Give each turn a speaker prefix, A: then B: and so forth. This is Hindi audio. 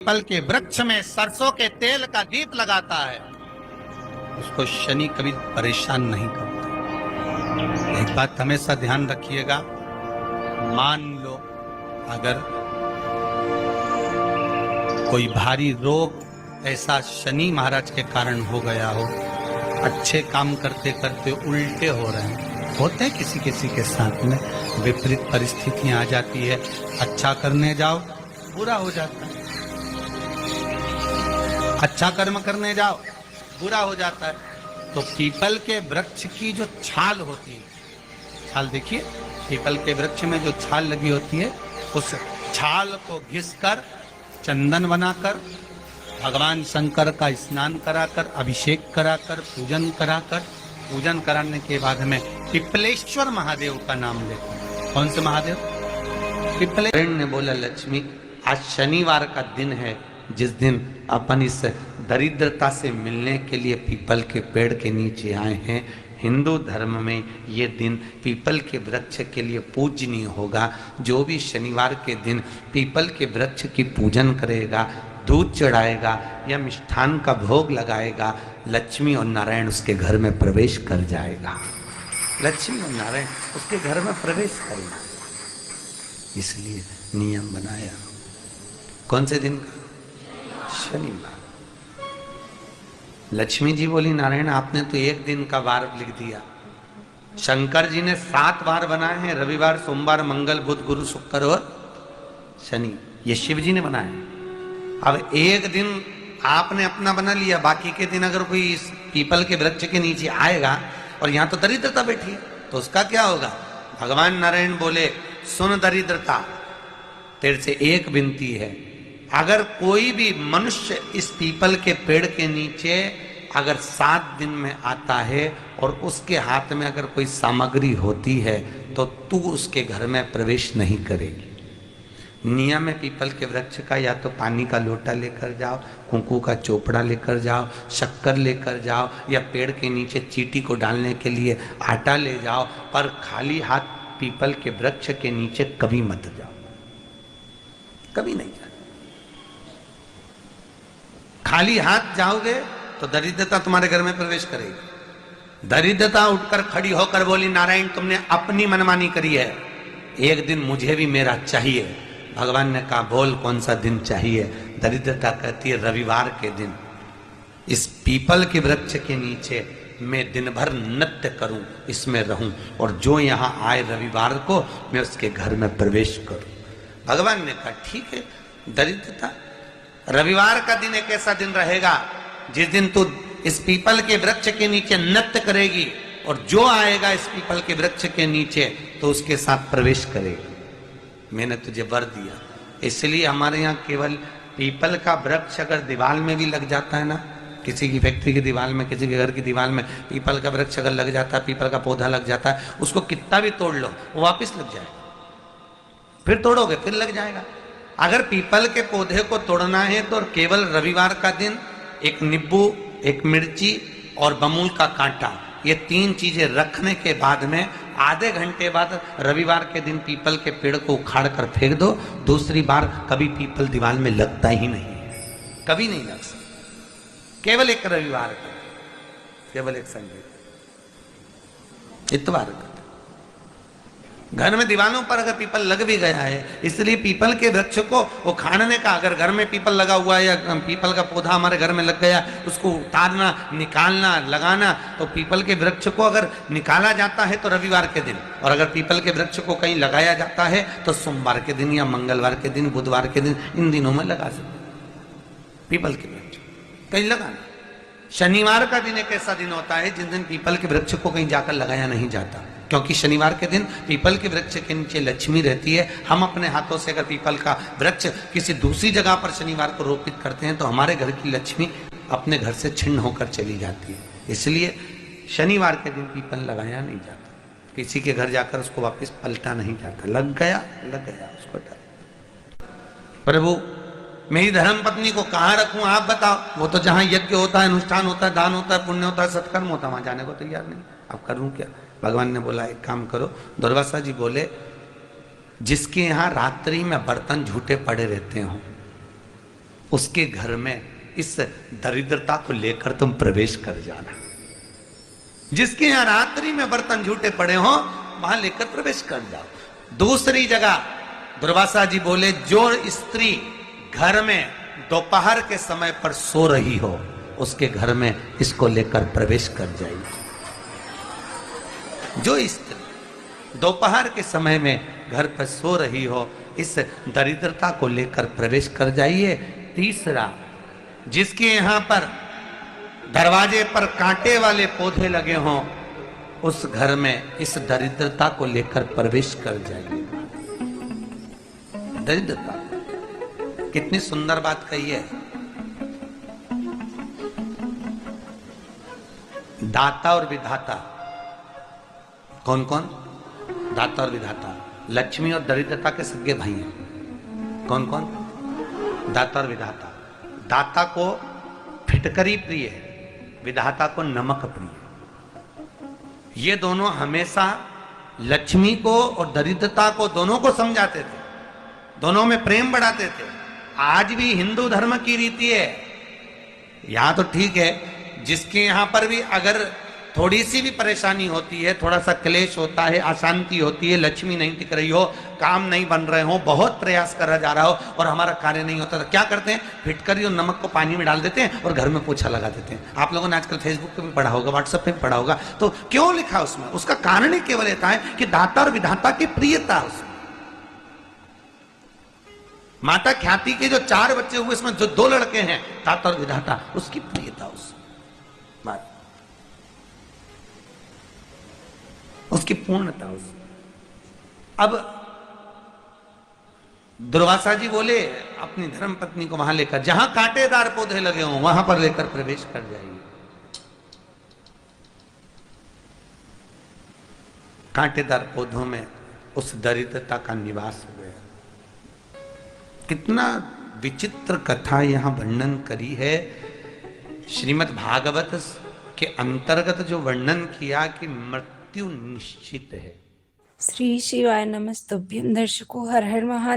A: पीपल के वृक्ष में सरसों के तेल का दीप लगाता है, उसको शनि कभी परेशान नहीं करता। एक बात हमेशा ध्यान रखिएगा, मान लो अगर कोई भारी रोग ऐसा शनि महाराज के कारण हो गया हो, अच्छे काम करते करते उल्टे हो रहे हैं, होते हैं किसी किसी के साथ में, विपरीत परिस्थितियां आ जाती है, अच्छा करने जाओ बुरा हो जाता है, अच्छा कर्म करने जाओ बुरा हो जाता है। तो पीपल के वृक्ष की जो छाल होती है, छाल देखिए, पीपल के वृक्ष में जो छाल लगी होती है, उस छाल को घिसकर चंदन बनाकर भगवान शंकर का स्नान कराकर, अभिषेक कराकर, पूजन कराकर, पूजन कराने के बाद में पिपलेश्वर महादेव का नाम लेते। कौन से महादेव? पिपलेश्वर ने बोला, लक्ष्मी आज शनिवार का दिन है, जिस दिन अपन इस दरिद्रता से मिलने के लिए पीपल के पेड़ के नीचे आए हैं। हिंदू धर्म में ये दिन पीपल के वृक्ष के लिए पूजनीय होगा। जो भी शनिवार के दिन पीपल के वृक्ष की पूजन करेगा, दूध चढ़ाएगा या मिष्ठान का भोग लगाएगा, लक्ष्मी और नारायण उसके घर में प्रवेश कर जाएगा। लक्ष्मी और नारायण उसके घर में प्रवेश करेगा, इसलिए नियम बनाया। कौन से दिन का? शनिवार। लक्ष्मी जी बोली, नारायण आपने तो एक दिन का वार लिख दिया, शंकर जी ने 7 वार बनाए हैं, रविवार, सोमवार, मंगल, बुध, गुरु, शुक्र और शनि, ये शिव जी ने बनाए। अब एक दिन आपने अपना बना लिया, बाकी के दिन अगर कोई इस पीपल के वृक्ष के नीचे आएगा और यहां तो दरिद्रता बैठी है, तो उसका क्या होगा? भगवान नारायण बोले, सुन दरिद्रता, तेरे से एक विनती है, अगर कोई भी मनुष्य इस पीपल के पेड़ के नीचे अगर 7 दिन में आता है और उसके हाथ में अगर कोई सामग्री होती है, तो तू उसके घर में प्रवेश नहीं करेगी। नियम है पीपल के वृक्ष का, या तो पानी का लोटा लेकर जाओ, कुंकू का चोपड़ा लेकर जाओ, शक्कर लेकर जाओ, या पेड़ के नीचे चींटी को डालने के लिए आटा ले जाओ, पर खाली हाथ पीपल के वृक्ष के नीचे कभी मत जाओ, कभी नहीं जाओ। खाली हाथ जाओगे तो दरिद्रता तुम्हारे घर में प्रवेश करेगी। दरिद्रता उठकर खड़ी होकर बोली, नारायण तुमने अपनी मनमानी करी है, एक दिन मुझे भी मेरा चाहिए। भगवान ने कहा, बोल कौन सा दिन चाहिए? दरिद्रता कहती है, रविवार के दिन इस पीपल के वृक्ष के नीचे मैं दिन भर नृत्य करूं, इसमें रहूं, और जो यहां आए रविवार को मैं उसके घर में प्रवेश करूं। भगवान ने कहा, ठीक है। दरिद्रता, रविवार का दिन एक ऐसा दिन रहेगा जिस दिन तू इस पीपल के वृक्ष के नीचे नृत्य करेगी, और जो आएगा इस पीपल के वृक्ष के नीचे तो उसके साथ प्रवेश करेगी। मैंने तुझे वर दिया। इसलिए हमारे यहाँ केवल पीपल का वृक्ष अगर दीवार में भी लग जाता है ना, किसी की फैक्ट्री की दीवार में, किसी के घर की दीवार में पीपल का वृक्ष अगर लग जाता है, पीपल का पौधा लग जाता है, उसको कितना भी तोड़ लो वो वापिस लग जाएगा। फिर तोड़ोगे फिर लग जाएगा। अगर पीपल के पौधे को तोड़ना है तो केवल रविवार का दिन एक नींबू, एक मिर्ची और बमूल का कांटा, ये 3 चीजें रखने के बाद में आधे घंटे बाद रविवार के दिन पीपल के पेड़ को उखाड़ कर फेंक दो। दूसरी बार कभी पीपल दीवार में लगता ही नहीं है, कभी नहीं लग सकता। केवल एक रविवार का, केवल एक संगीत, इतवार का। घर में दीवानों पर अगर पीपल लग भी गया है, इसलिए पीपल के वृक्ष को उखाड़ने का, अगर घर में पीपल लगा हुआ है या पीपल का पौधा हमारे घर में लग गया, उसको उतारना, निकालना, लगाना, तो पीपल के वृक्ष को अगर निकाला जाता है तो रविवार के दिन, और अगर पीपल के वृक्ष को कहीं लगाया जाता है तो सोमवार के दिन या मंगलवार के दिन, बुधवार के दिन, इन दिनों में लगा सकते पीपल के वृक्ष कहीं लगाना। शनिवार का दिन एक ऐसा दिन होता है जिस दिन पीपल के वृक्ष को कहीं जाकर लगाया नहीं जाता, क्योंकि शनिवार के दिन पीपल के वृक्ष के नीचे लक्ष्मी रहती है। हम अपने हाथों से अगर पीपल का वृक्ष किसी दूसरी जगह पर शनिवार को रोपित करते हैं तो हमारे घर की लक्ष्मी अपने घर से छिन्न होकर चली जाती है। इसलिए शनिवार के दिन पीपल लगाया नहीं जाता, किसी के घर जाकर उसको वापस पलटा नहीं जाता। लग गया उसको डाल। प्रभु मेरी धर्म पत्नी को कहाँ रखूं आप बताओ? वो तो जहां यज्ञ होता है, अनुष्ठान होता है, दान होता है, पुण्य होता है, सत्कर्म होता है, वहां जाने को तैयार नहीं। अब करूं क्या? भगवान ने बोला, एक काम करो। दुर्वासा जी बोले, जिसके यहाँ रात्रि में बर्तन झूठे पड़े रहते हो, उसके घर में इस दरिद्रता को लेकर तुम प्रवेश कर जाना। जिसके यहां रात्रि में बर्तन झूठे पड़े हो वहां लेकर प्रवेश कर जाओ। दूसरी जगह दुर्वासा जी बोले, जो स्त्री घर में दोपहर के समय पर सो रही हो उसके घर में इसको लेकर प्रवेश कर जाइए। जो स्त्री दोपहर के समय में घर पर सो रही हो इस दरिद्रता को लेकर प्रवेश कर जाइए। तीसरा, जिसके यहां पर दरवाजे पर कांटे वाले पौधे लगे हों उस घर में इस दरिद्रता को लेकर प्रवेश कर जाइए। दरिद्रता, कितनी सुंदर बात कही है। दाता और विधाता, कौन कौन? दाता और विधाता। लक्ष्मी और दरिद्रता के सगे भाई हैं। कौन कौन? दाता और विधाता। दाता को फिटकरी प्रिय है, विधाता को नमक प्रिय है। ये दोनों हमेशा लक्ष्मी को और दरिद्रता को दोनों को समझाते थे, दोनों में प्रेम बढ़ाते थे। आज भी हिंदू धर्म की रीति है। यहां तो ठीक है, जिसके यहां पर भी अगर थोड़ी सी भी परेशानी होती है, थोड़ा सा क्लेश होता है, अशांति होती है, लक्ष्मी नहीं टिक रही हो, काम नहीं बन रहे हो, बहुत प्रयास करा जा रहा हो और हमारा कार्य नहीं होता, तो क्या करते हैं? फिटकरी और नमक को पानी में डाल देते हैं और घर में पोछा लगा देते हैं। आप लोगों ने आजकल फेसबुक पे भी पढ़ा होगा, व्हाट्सएप पे भी पढ़ा होगा। तो क्यों लिखा उसमें? उसका कारण ही केवल यह है कि दाता और विधाता की प्रियता उसमें। माता ख्याति के जो 4 बच्चे हुए इसमें जो 2 लड़के हैं, दाता और विधाता, उसकी प्रियता उसकी पूर्णता उसमें। अब दुर्वासा जी बोले अपनी धर्म पत्नी को वहां लेकर, जहां कांटेदार पौधे लगे हों वहां पर लेकर प्रवेश कर जाइए। कांटेदार पौधों में उस दरिद्रता का निवास हो गया। कितना विचित्र कथा यहां वर्णन करी है। श्रीमद् भागवत के अंतर्गत जो वर्णन किया कि मृत्यु निश्चित है।
B: श्री शिवाय नमस्तुभ्यं। दर्शकों, हर हर महादेव।